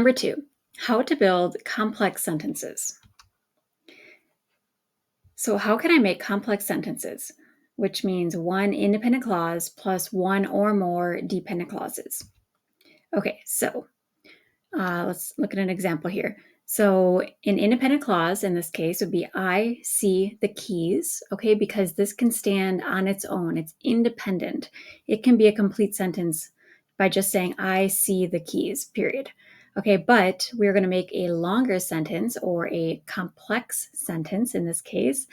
Number 2, how to build complex sentences. So how can I make complex sentences, which means one independent clause plus one or more dependent clauses? Okay, so let's look at an example here. So an independent clause in this case would be I see the keys, okay, because this can stand on its own. It's independent. It can be a complete sentence by just saying I see the keys, period. Okay, but we're going to make a longer sentence or a complex sentence in this case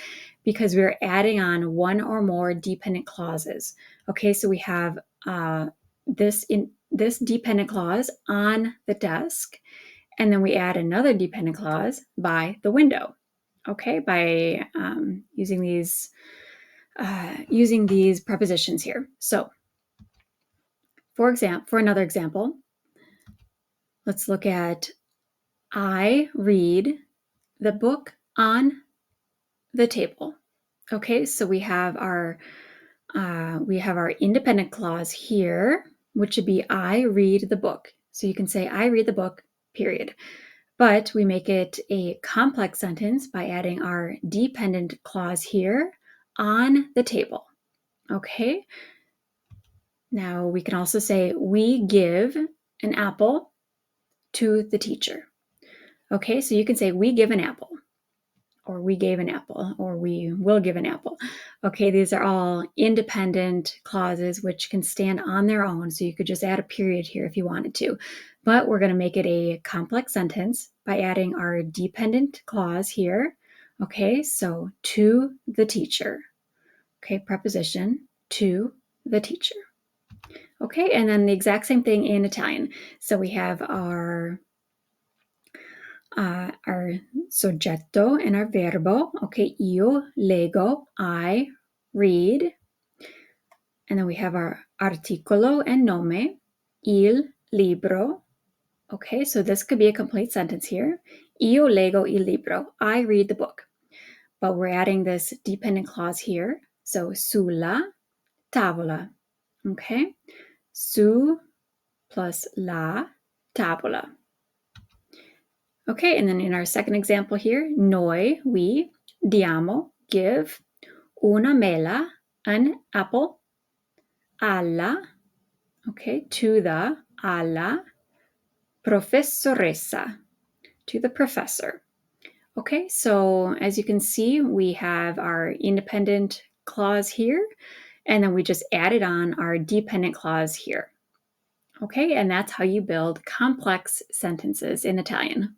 because we're adding on one or more dependent clauses. Okay, so we have this dependent clause on the desk, and then we add another dependent clause by the window. Okay, by using these prepositions here. So, for another example, let's look at I read the book on the table. Okay, so we have our independent clause here, which should be I read the book. So you can say I read the book, period. But we make it a complex sentence by adding our dependent clause here on the table. Okay. Now we can also say we give an apple to the teacher. Okay, so you can say we give an apple, or we gave an apple, or we will give an apple. Okay, these are all independent clauses which can stand on their own. So you could just add a period here if you wanted to. But we're going to make it a complex sentence by adding our dependent clause here. Okay, so to the teacher. Okay, preposition to the teacher. Okay, and then the exact same thing in Italian. So we have our soggetto and our verbo. Okay, io leggo, I read. And then we have our articolo and nome, il libro. Okay, so this could be a complete sentence here. Io leggo il libro, I read the book. But we're adding this dependent clause here. So sulla tavola. Okay, su plus la tavola. Okay, and then in our second example here, noi, we, diamo, give, una mela, an apple, alla, okay, to the, alla, professoressa, to the professor. Okay, so as you can see, we have our independent clause here, and then we just added on our dependent clause here. Okay, and that's how you build complex sentences in Italian.